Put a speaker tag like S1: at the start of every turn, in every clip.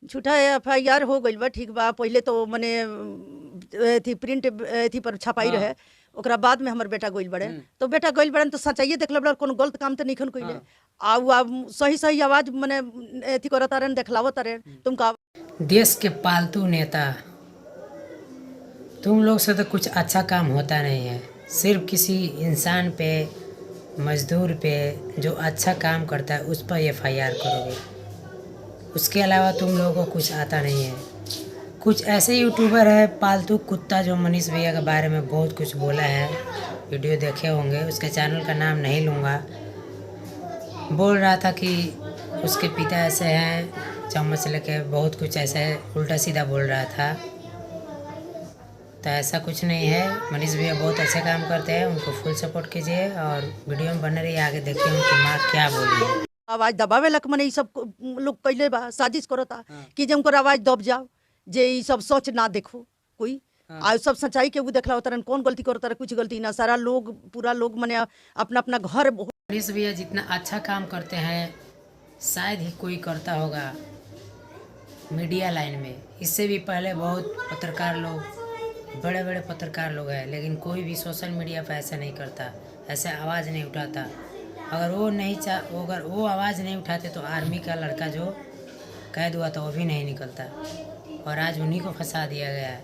S1: झूठा FIR हो गइल बा, ठीक बा। पहिले तो मने एथी प्रिंट एथी पर छपाई रहे, ओकरा बाद में हमर बेटा गइल बड़े। तो बेटा गइल बड़न तो सच्चाइए देखल बड़ा, कोनो गलत काम तो नइखन कइले। आ सही सही आवाज मने एथी करत तारन, देखलावत तारन तुमका।
S2: देश के पालतू नेता, तुम लोग से तो कुछ अच्छा काम होता नहीं है। सिर्फ किसी इंसान पे, मजदूर पे जो अच्छा काम करता है उस पर FIR करोगे, उसके अलावा तुम लोगों को कुछ आता नहीं है। कुछ ऐसे यूट्यूबर है पालतू कुत्ता जो मनीष भैया के बारे में बहुत कुछ बोला है, वीडियो देखे होंगे, उसके चैनल का नाम नहीं लूँगा। बोल रहा था कि उसके पिता ऐसे हैं, चम्मच लेके बहुत कुछ ऐसे उल्टा सीधा बोल रहा था। तो ऐसा कुछ नहीं है, मनीष भैया बहुत अच्छे काम करते हैं, उनको फुल सपोर्ट कीजिए और वीडियो में बने रहिए, आगे देखिए उनकी माँ क्या बोली है।
S1: आवाज दबावे लक मने ई सब लोग कइले बा, साजिश करता कि जे उनकर आवाज दब जाओ, जे ई सब सच ना देखो कोई। आ सब सच्चाई के उ देखला उतरन, कौन गलती करता रहे, कुछ गलती ना। सारा लोग, पूरा लोग मने अपना अपना घर।
S2: मनीष भैया जितना अच्छा काम करते हैं शायद ही कोई करता होगा मीडिया लाइन में। इससे भी पहले बहुत पत्रकार लोग, बड़े बड़े पत्रकार लोग हैं, लेकिन कोई भी सोशल मीडिया पर ऐसा नहीं करता, ऐसे आवाज़ नहीं उठाता। अगर वो आवाज़ नहीं उठाते तो आर्मी का लड़का जो कैद हुआ था वो भी नहीं निकलता, और आज उन्हीं को फंसा दिया गया है।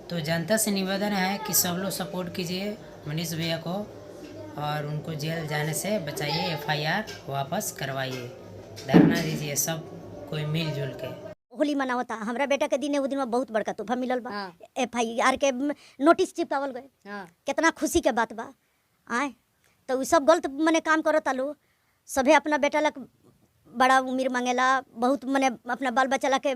S2: तो जनता से निवेदन है कि सब लोग सपोर्ट कीजिए मनीष भैया को और उनको जेल जाने से बचाइए, FIR वापस करवाइए, धरना दीजिए सब कोई मिलजुल के।
S3: होली मनावता, हमरा बेटा के दिन में बहुत बड़का तोहफा मिलल बा। FIR के नोटिस चिपकावल गए, कितना खुशी के बात बा। आए तो उ सब गलत मने काम करता लो। सभे अपना बेटा लक बड़ा उम्र मांगेला, बहुत मने अपना बाल बच्चा ला के